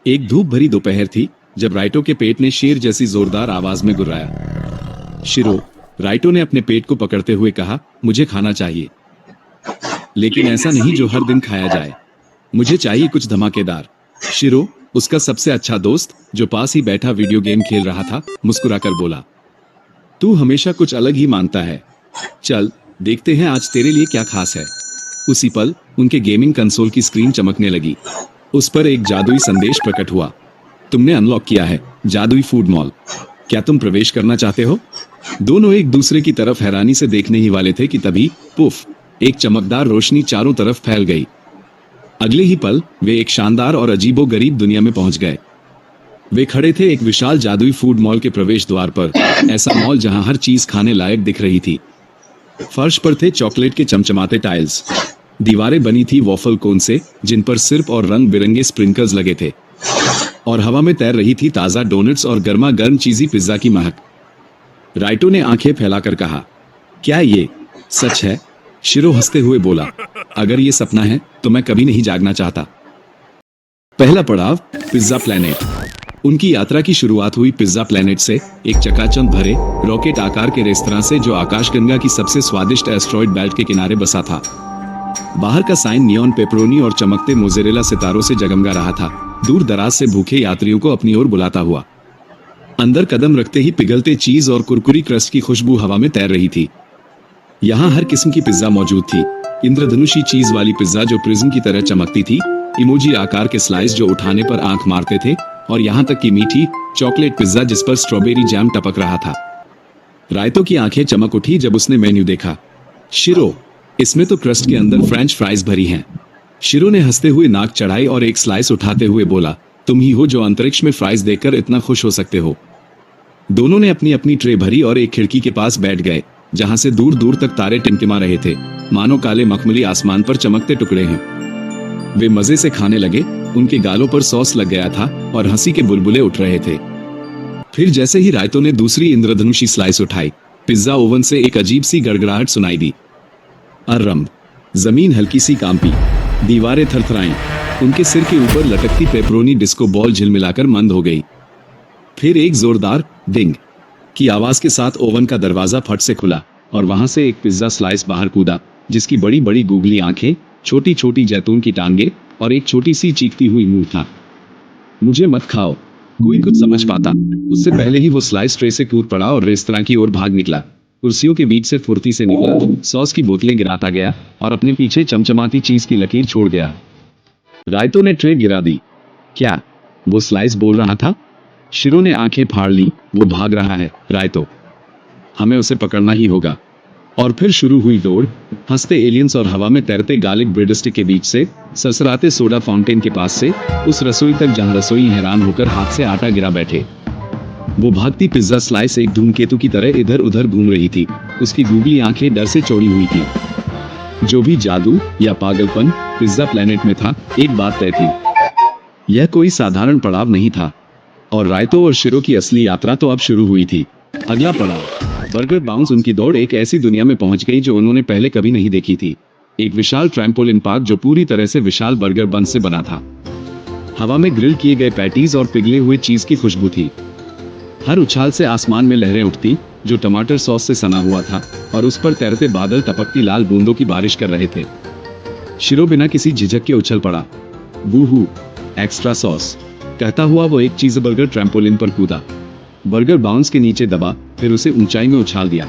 एक धूप भरी दोपहर थी जब राइटो के पेट ने शेर जैसी जोरदार आवाज में गुर्राया। शिरो, राइटो ने अपने पेट को पकड़ते हुए कहा, मुझे खाना चाहिए, लेकिन ऐसा नहीं जो हर दिन खाया जाए। मुझे चाहिए कुछ धमाकेदार। शिरो, उसका सबसे अच्छा दोस्त जो पास ही बैठा वीडियो गेम खेल रहा था, मुस्कुराकर बोला, तू हमेशा कुछ अलग ही मांगता है। चल देखते हैं आज तेरे लिए क्या खास है। उसी पल उनके गेमिंग कंसोल की स्क्रीन चमकने लगी। उस पर एक जादुई संदेश प्रकट हुआ, तुमने अनलॉक किया है जादुई फूड मॉल। क्या तुम प्रवेश करना चाहते हो? दोनों एक दूसरे की तरफ हैरानी से देखने ही वाले थे कि तभी पुफ, एक चमकदार रोशनी चारों तरफ फैल गई। अगले ही पल वे एक शानदार और अजीबोगरीब दुनिया में पहुंच गए। वे खड़े थे एक विशाल जादुई फूड मॉल के प्रवेश द्वार पर, ऐसा मॉल जहां हर चीज खाने लायक दिख रही थी। फर्श पर थे चॉकलेट के चमचमाते टाइल्स, दीवारें बनी थी वॉफल कोन से जिन पर सिर्फ और रंग बिरंगे स्प्रिंकल्स लगे थे, और हवा में तैर रही थी ताजा डोनट्स और गर्मा गर्म चीजी पिज्जा की महक। राइटो ने आंखें फैलाकर कहा, क्या ये सच है? शिरो हंसते हुए बोला, अगर ये सपना है तो मैं कभी नहीं जागना चाहता। पहला पड़ाव, पिज्जा प्लेनेट। उनकी यात्रा की शुरुआत हुई पिज्जा प्लेनेट से, एक चकाचौंध भरे रॉकेट आकार के रेस्तरां से जो आकाशगंगा की सबसे स्वादिष्ट एस्ट्रॉइड बेल्ट के किनारे बसा था। बाहर का साइन नियॉन पेपरोनी और चमकते मोज़रेला सितारों से जगमगा रहा था, दूर दराज से भूखे यात्रियों को अपनी ओर बुलाता हुआ। अंदर कदम रखते ही पिघलते चीज और कुरकुरी क्रस्ट की खुशबू हवा में तैर रही थी। यहाँ हर किस्म की पिज्जा मौजूद थी, इंद्रधनुषी चीज वाली पिज्जा जो प्रिज्म की तरह चमकती थी, इमोजी आकार के स्लाइस जो उठाने पर आंख मारते थे, और यहाँ तक कि मीठी चॉकलेट पिज्जा जिस पर स्ट्रॉबेरी जैम टपक रहा था। रायतो की आंखें चमक उठी जब उसने मेन्यू देखा। शिरो, इसमें तो क्रस्ट के अंदर फ्रेंच फ्राइज भरी हैं। शिरो ने हंसते हुए नाक चढ़ाई और एक स्लाइस उठाते हुए बोला, तुम ही हो जो अंतरिक्ष में फ्राइज देखकर इतना खुश हो सकते हो। दोनों ने अपनी अपनी ट्रे भरी और एक खिड़की के पास बैठ गए, जहां से दूर दूर तक तारे टिमटिमा रहे थे, मानो काले मखमली आसमान पर चमकते टुकड़े हैं। वे मजे से खाने लगे, उनके गालों पर सॉस लग गया था और हंसी के बुलबुले उठ रहे थे। फिर जैसे ही रायतो ने दूसरी इंद्रधनुषी स्लाइस उठाई, पिज्जा ओवन से एक अजीब सी गड़गड़ाहट सुनाई दी। अर्रम, जमीन हल्की सी कांपी, दीवारें थरथराईं, उनके सिर के ऊपर लटकती पेपरोनी डिस्को बॉल झिलमिलाकर मंद हो गई। फिर एक जोरदार डिंग की आवाज के साथ ओवन का दरवाजा फट से खुला और वहां से एक पिज्जा स्लाइस बाहर कूदा, जिसकी बड़ी बड़ी गूगली आंखें, छोटी छोटी जैतून की टांगे और एक छोटी सी चीखती हुई मुंह था। मुझे मत खाओ, कोई कुछ समझ पाता उससे पहले ही वो स्लाइस ट्रे से कूद पड़ा और रेस्तरां की ओर भाग निकला। कुर्सियों के बीच से फुर्ती से निकला, सॉस की बोतलें गिराता गया और अपने पीछे चमचमाती चीज की लकीर छोड़ गया। रायतो ने ट्रे गिरा दी। क्या वो स्लाइस बोल रहा था? शिरो ने आंखें फाड़ ली, वो भाग रहा है रायतो, हमें उसे पकड़ना ही होगा। और फिर शुरू हुई दौड़, हंसते एलियंस और हवा में तैरते गार्लिक ब्रेड स्टिक के बीच से, सरसराते सोडा फाउंटेन के पास से, उस रसोई तक जहां रसोई हैरान होकर हाथ से आटा गिरा बैठे। वो भागती पिज्जा स्लाइस एक धूमकेतु की तरह इधर उधर घूम रही थी, उसकी गूगली आंखें डर से चौड़ी हुई थी। जो भी जादू या पागलपन पिज्जा प्लेनेट में था, एक बात तय थी, यह कोई साधारण पड़ाव नहीं था। और रायतो और शिरो की असली यात्रा तो अब शुरू हुई थी। अगला पड़ाव, बर्गर बाउंस। उनकी दौड़ एक ऐसी दुनिया में पहुंच गई जो उन्होंने पहले कभी नहीं देखी थी। एक विशाल ट्रैम्पोलिन पार्क जो पूरी तरह से विशाल बर्गर बन से बना था। हवा में ग्रिल किए गए पैटीज और पिघले हुए चीज की खुशबू थी। हर उछाल से आसमान में लहरें उठती जो टमाटर सॉस से सना हुआ था, और उस पर तैरते बादल टपकती लाल बूंदों की बारिश कर रहे थे। शिरो बिना किसी झिझक के उछल पड़ा। वूहू, एक्स्ट्रा सॉस, कहता हुआ वो एक चीज बर्गर ट्रैम्पोलिन पर कूदा, बर्गर बाउंस के नीचे दबा, फिर उसे ऊंचाई में उछाल दिया।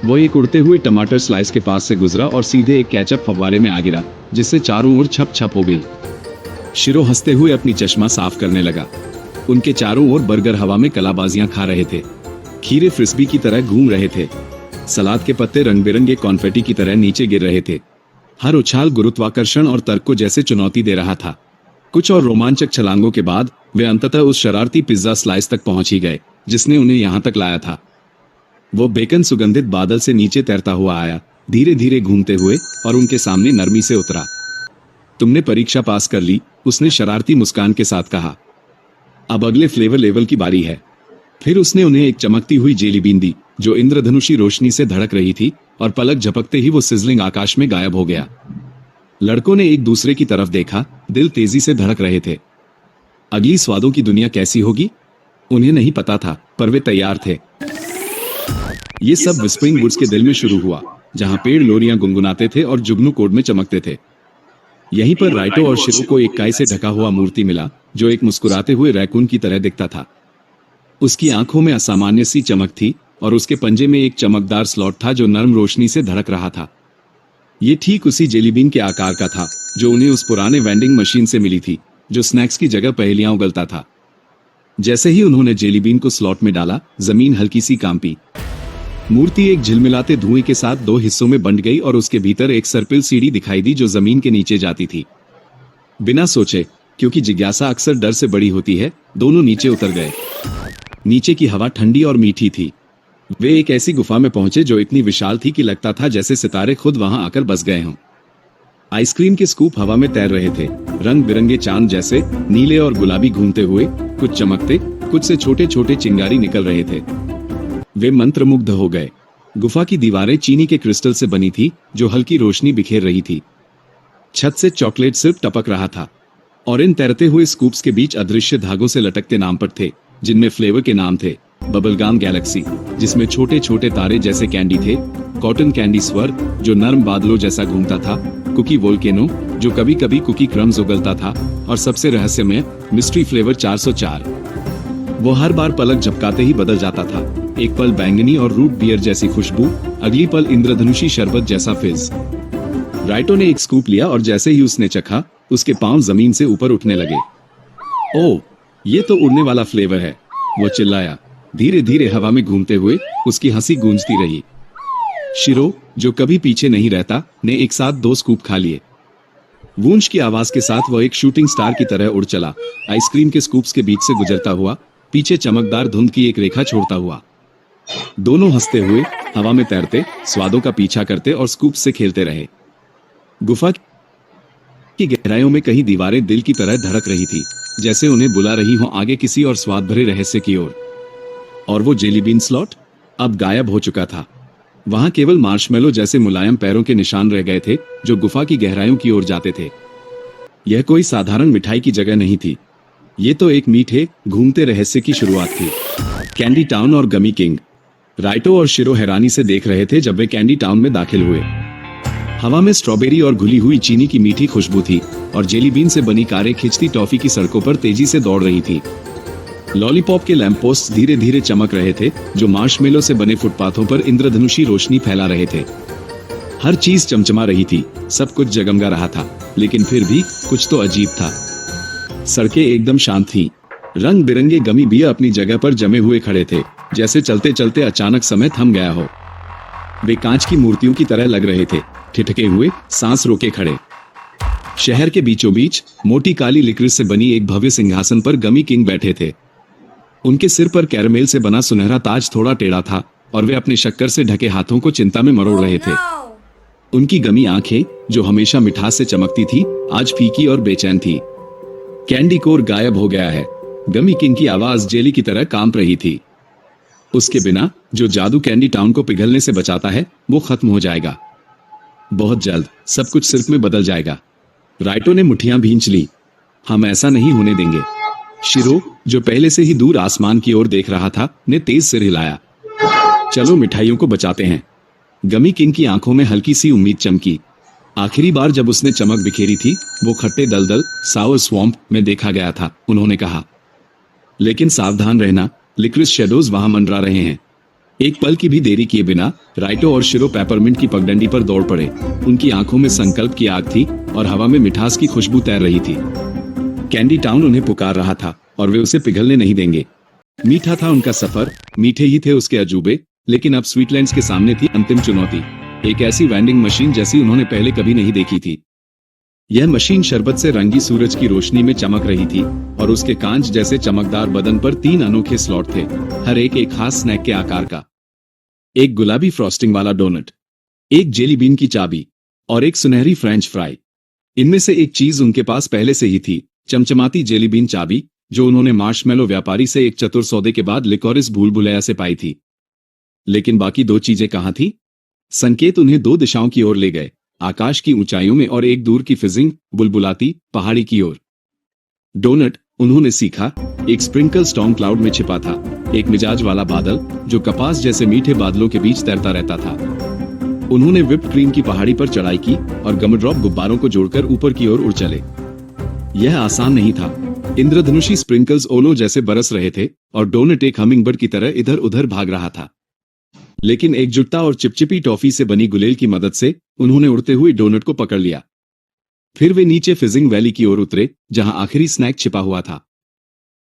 वो एक उड़ते हुए टमाटर स्लाइस के पास से गुजरा और सीधे एक केचप फव्वारे में आ गिरा, जिससे चारों ओर छप छप हो गई। शिरो हंसते हुए अपनी चश्मा साफ करने लगा। उनके चारों ओर बर्गर हवा में कलाबाजियां खा रहे थे, खीरे फ्रिस्बी की तरह घूम रहे थे, सलाद के पत्ते रंग बिरंगे कॉन्फेटी की तरह नीचे गिर रहे थे। हर उछाल गुरुत्वाकर्षण और तर्क को जैसे चुनौती दे रहा था। कुछ और रोमांचक छलांगों के बाद वे अंततः उस शरारती पिज्जा स्लाइस तक पहुंच ही गए जिसने उन्हें यहां तक लाया था। वो बेकन सुगंधित बादल से नीचे तैरता हुआ आया, धीरे धीरे घूमते हुए, और उनके सामने नरमी से उतरा। तुमने परीक्षा पास कर ली, उसने शरारती मुस्कान के साथ कहा। अब अगले फ्लेवर लेवल की बारी है। फिर उसने उन्हें एक चमकती हुई जेली बीन दी जो इंद्रधनुषी रोशनी से धड़क रही थी, और पलक झपकते ही वो सिजलिंग आकाश में गायब हो गया। लड़कों ने एक दूसरे की तरफ देखा, दिल तेजी से धड़क रहे थे। अगली स्वादों की दुनिया कैसी होगी उन्हें नहीं पता था, पर वे तैयार थे। ये सब विस्परिंग वुड्स के दिल में शुरू हुआ, जहां पेड़ लोरियां गुनगुनाते थे और जुगनू कोड में चमकते थे। यहीं पर राइटो और शिरो को एक काई से ढका हुआ मूर्ति मिला, जो एक मुस्कुराते हुए रैकून की तरह दिखता था। उसकी आंखों में असामान्य सी चमक थी और उसके पंजे में एक चमकदार स्लॉट था जो नर्म रोशनी से धड़क रहा था। ये ठीक उसी जेलीबीन के आकार का था जो उन्हें उस पुराने वेंडिंग मशीन से मिली थी, जो स्नैक्स की जगह पहेलियां उगलता था। जैसे ही उन्होंने जेलीबीन को स्लॉट में डाला, जमीन हल्की सी कांपी। मूर्ति एक झिलमिलाते धुएं के साथ दो हिस्सों में बंट गई और उसके भीतर एक सर्पिल सीढ़ी दिखाई दी जो जमीन के नीचे जाती थी। बिना सोचे, क्योंकि जिज्ञासा अक्सर डर से बड़ी होती है, दोनों नीचे उतर गए। नीचे की हवा ठंडी और मीठी थी। वे एक ऐसी गुफा में पहुंचे जो इतनी विशाल थी कि लगता था जैसे सितारे खुद वहां आकर बस गए हों। आइसक्रीम के स्कूप हवा में तैर रहे थे, रंग बिरंगे चांद जैसे, नीले और गुलाबी घूमते हुए, कुछ चमकते, कुछ से छोटे छोटे चिंगारी निकल रहे थे। वे मंत्रमुग्ध हो गए। गुफा की दीवारें चीनी के क्रिस्टल से बनी थी, जो हल्की रोशनी बिखेर रही थी। छत से चॉकलेट सिर्फ टपक रहा था और इन तैरते हुए स्कूप्स के बीच अदृश्य धागों से लटकते नामपट थे, जिनमें फ्लेवर के नाम थे। बबलगम गैलेक्सी, जिसमें छोटे छोटे तारे जैसे कैंडी थे। कॉटन कैंडी स्वर्ग, जो नर्म बादलों जैसा घूमता था। कुकी वोल्केनो, जो कभी कभी कुकी क्रम्स उगलता था। और सबसे रहस्यमय मिस्ट्री फ्लेवर 404। वो हर बार पलक झपकाते ही बदल जाता था। एक पल बैंगनी और रूट बियर जैसी खुशबू, अगली पल इंद्रधनुषी शरबत जैसा फिज। राइटो ने एक स्कूप लिया और जैसे ही उसने चखा, उसके पांव जमीन से ऊपर उठने लगे। ओह, ये तो उड़ने वाला फ्लेवर है, वो चिल्लाया। धीरे धीरे हवा में घूमते हुए उसकी हंसी गूंजती रही। शिरो, जो कभी पीछे नहीं रहता, ने एक साथ 2 स्कूप खा लिए। वूंश की आवाज के साथ वह एक शूटिंग स्टार की तरह उड़ चला, आइसक्रीम के स्कूप्स के बीच से गुजरता हुआ, पीछे चमकदार धुंध की एक रेखा छोड़ता हुआ। दोनों हंसते हुए हवा में तैरते, स्वादों का पीछा करते और स्कूप से खेलते रहे। गुफा की गहराइयों में कहीं दीवारें दिल की तरह धड़क रही थी, जैसे उन्हें बुला रही हों आगे किसी और स्वाद भरे रहस्य की ओर। और वो जेलीबीन स्लॉट अब गायब हो चुका था। वहां केवल मार्शमेलो जैसे मुलायम पैरों के निशान रह गए थे, जो गुफा की गहराइयों की ओर जाते थे। यह कोई साधारण मिठाई की जगह नहीं थी। ये तो एक मीठे, घूमते रहस्य की शुरुआत थी। कैंडी टाउन और गमी किंग। राइटो और शिरो हैरानी से देख रहे थे जब वे कैंडी टाउन में दाखिल हुए। हवा में स्ट्रॉबेरी और घुली हुई चीनी की मीठी खुशबू थी और जेलीबीन से बनी कारें खिंचती टॉफी की सड़कों पर तेजी से दौड़ रही थी। लॉलीपॉप के लैंप पोस्ट धीरे धीरे चमक रहे थे, जो मार्शमेलो से बने फुटपाथों पर इंद्रधनुषी रोशनी फैला रहे थे। हर चीज चमचमा रही थी, सब कुछ जगमगा रहा था, लेकिन फिर भी कुछ तो अजीब था। सड़कें एकदम शांत थीं। रंग बिरंगे गमी बिया अपनी जगह पर जमे हुए खड़े थे, जैसे चलते चलते अचानक समय थम गया हो। वे कांच की मूर्तियों की तरह लग रहे थे, ठिठके हुए, सांस रोके खड़े। शहर के बीचों बीच मोटी काली लिक्रिस से बनी एक भव्य सिंहासन पर गमी किंग बैठे थे। उनके सिर पर कैरमेल से बना सुनहरा ताज थोड़ा टेढ़ा था और वे अपने शक्कर से ढके हाथों को चिंता में मरोड़ रहे थे। उनकी गमी आंखें, जो हमेशा मिठास से चमकती थी, आज फीकी और बेचैन थी। कैंडी कोर गायब हो गया है। गमी किंग की आवाज जेली की तरह कांप रही थी। उसके बिना, जो जादू कैंडी टाउन को पिघलने से बचाता है, वो खत्म हो जाएगा। बहुत जल्द सब कुछ सिर्फ में बदल जाएगा। राइटो ने मुट्ठियां भींच ली। हम ऐसा नहीं होने देंगे। शिरो, जो पहले से ही दूर आसमान की ओर देख रहा था, ने तेज सिर हिलाया। चलो मिठाइयों को बचाते हैं। गमी किंग की आंखों में हल्की सी उम्मीद चमकी। आखिरी बार जब उसने चमक बिखेरी थी, वो खट्टे दलदल सावर स्वैम्प में देखा गया था, उन्होंने कहा। लेकिन सावधान रहना, लिक्रिस शेडोज वहां मंडरा रहे हैं। एक पल की भी देरी किए बिना राइटो और शिरो पेपरमिंट की पगडंडी पर दौड़ पड़े। उनकी आंखों में संकल्प की आग थी और हवा में मिठास की खुशबू तैर रही थी। कैंडी टाउन उन्हें पुकार रहा था और वे उसे पिघलने नहीं देंगे। मीठा था उनका सफर, मीठे ही थे उसके अजूबे, लेकिन अब स्वीटलैंड्स के सामने थी अंतिम चुनौती, एक ऐसी वेंडिंग मशीन जैसी उन्होंने पहले कभी नहीं देखी थी। यह मशीन शरबत से रंगी सूरज की रोशनी में चमक रही थी और उसके कांच जैसे चमकदार बदन पर 3 अनोखे स्लॉट थे, हर एक खास स्नैक के आकार का। एक गुलाबी फ्रॉस्टिंग वाला डोनट, एक जेली बीन की चाबी और एक सुनहरी फ्रेंच फ्राई। इनमें से एक चीज उनके पास पहले से ही थी, चमचमाती जेली बीन चाबी, जो उन्होंने मार्शमेलो व्यापारी से एक चतुर सौदे के बाद लिकोरिस भूल भुलैया से पाई थी। लेकिन बाकी 2 चीजें कहां थी? संकेत उन्हें 2 दिशाओं की ओर ले गए, आकाश की ऊंचाइयों में और एक दूर की फिजिंग बुलबुलाती पहाड़ी की ओर। डोनट, उन्होंने सीखा एक स्प्रिंकल स्टॉर्म क्लाउड में छिपा था, एक मिजाज वाला बादल जो कपास जैसे मीठे बादलों के बीच तैरता रहता था। उन्होंने व्हिप्ड क्रीम की पहाड़ी पर चढ़ाई की और गमड्रॉप गुब्बारों को जोड़कर ऊपर की ओर उड़ चले। यह आसान नहीं था। इंद्रधनुषी स्प्रिंकल्स ओलो जैसे बरस रहे थे और डोनट एक हमिंगबर्ड की तरह इधर उधर भाग रहा था। लेकिन एकजुटता और चिपचिपी टॉफी से बनी गुलेल की मदद से उन्होंने उड़ते हुए डोनट को पकड़ लिया। फिर वे नीचे फिजिंग वैली की ओर उतरे, जहां आखिरी स्नैक छिपा हुआ था।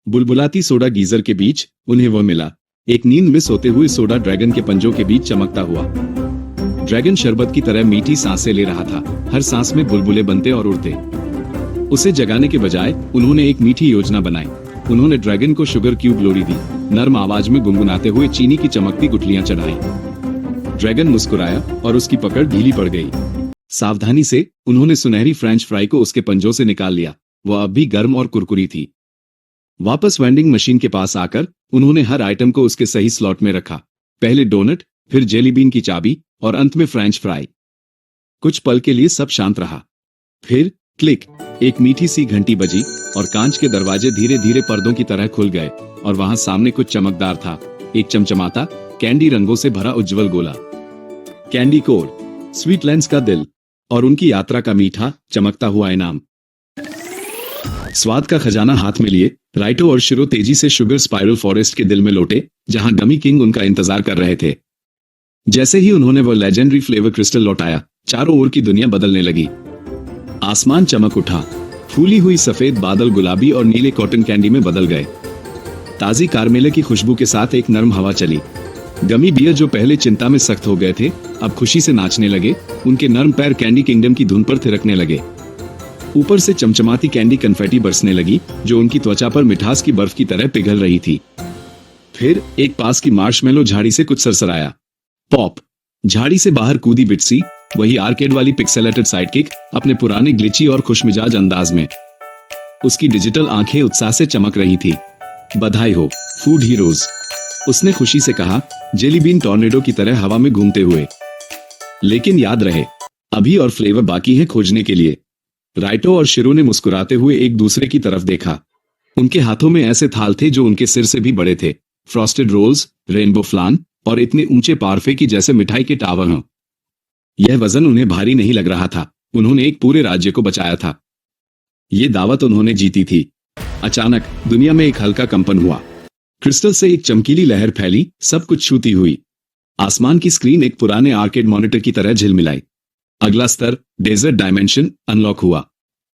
बुलबुलाती सोडा गीजर के बीच उन्हें वह मिला, एक नींद में सोते हुए सोडा ड्रैगन के पंजों के बीच चमकता हुआ। ड्रैगन शरबत की तरह मीठी सांसें ले रहा था, हर सांस में बुलबुले बनते और उड़ते। उसे जगाने के बजाय उन्होंने एक मीठी योजना बनाई। उन्होंने ड्रैगन को शुगर क्यूब लोरी दी, नर्म आवाज में गुनगुनाते हुए चीनी की चमकती गुठलियां चढ़ाई। ड्रैगन मुस्कुराया और उसकी पकड़ ढीली पड़ गई। सावधानी से उन्होंने सुनहरी फ्रेंच फ्राई को उसके पंजों से निकाल लिया, वह अब भी गर्म और कुरकुरी थी। वापस वेंडिंग मशीन के पास आकर उन्होंने हर आइटम को उसके सही स्लॉट में रखा, पहले डोनट, फिर जेली बीन की चाबी और अंत में फ्रेंच फ्राई। कुछ पल के लिए सब शांत रहा। फिर क्लिक, एक मीठी सी घंटी बजी और कांच के दरवाजे धीरे धीरे पर्दों की तरह खुल गए और वहां सामने कुछ चमकदार था, एक चमचमाता कैंडी रंगों से भरा उज्जवल गोला। कैंडी कोर, स्वीटलैंड्स का दिल और उनकी यात्रा का मीठा चमकता हुआ इनाम। स्वाद का खजाना हाथ में लिए राइटो और शिरो तेजी से शुगर स्पाइरल फॉरेस्ट के दिल में लौटे, जहां गमी किंग उनका इंतजार कर रहे थे। जैसे ही उन्होंने वो लेजेंडरी फ्लेवर क्रिस्टल लौटाया, चारों ओर की दुनिया बदलने लगी। आसमान चमक उठा, फूली हुई सफेद बादल गुलाबी और नीले कॉटन कैंडी में बदल गए। ताजी कारमेले की खुशबू के साथ एक नरम हवा चली। गमी बियर जो पहले चिंता में सख्त हो गए थे, अब खुशी से नाचने लगे। उनके नर्म पैर कैंडी किंगडम की धुन पर थिरकने लगे। ऊपर से चमचमाती कैंडी कन्फेटी बरसने लगी, जो उनकी त्वचा पर मिठास की बर्फ की तरह पिघल रही थी। फिर एक पास की मार्शमेलो झाड़ी से कुछ सरसराया। पॉप! झाड़ी से बाहर कूदी बिट्सी, वही आर्केड वाली पिक्सेलेटेड साइडकिक, अपने पुराने ग्लिची और खुशमिजाज अंदाज में। उसकी डिजिटल आंखें उत्साह से चमक रही थी। बधाई हो, फूड हीरोज, उसने खुशी से कहा, जेली बीन टॉर्नेडो की तरह हवा में घूमते हुए। लेकिन याद रहे, अभी और फ्लेवर बाकी है खोजने के लिए। राइटो और शिरो ने मुस्कुराते हुए एक दूसरे की तरफ देखा। उनके हाथों में ऐसे थाल थे जो उनके सिर से भी बड़े थे, फ्रॉस्टेड रोल्स, रेनबो फ्लान और इतने ऊंचे पारफे की जैसे मिठाई के टावर हों। यह वजन उन्हें भारी नहीं लग रहा था, उन्होंने एक पूरे राज्य को बचाया था। ये दावत उन्होंने जीती थी। अचानक दुनिया में एक हल्का कंपन हुआ। क्रिस्टल से एक चमकीली लहर फैली, सब कुछ छूती हुई। आसमान की स्क्रीन एक पुराने आर्केड मॉनिटर की तरह झिलमिलाई। अगला स्तर, डेजर्ट डायमेंशन, अनलॉक हुआ।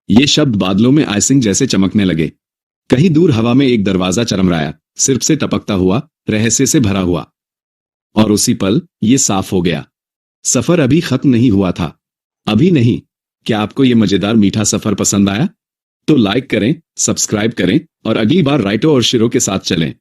ये शब्द बादलों में आइसिंग जैसे चमकने लगे। कहीं दूर हवा में एक दरवाजा चरमराया, सिर्फ से टपकता हुआ, रहस्य से भरा हुआ। और उसी पल ये साफ हो गया, सफर अभी खत्म नहीं हुआ था। अभी नहीं। क्या आपको ये मजेदार मीठा सफर पसंद आया? तो लाइक करें, सब्सक्राइब करें और अगली बार राइटो और शिरो के साथ चलें।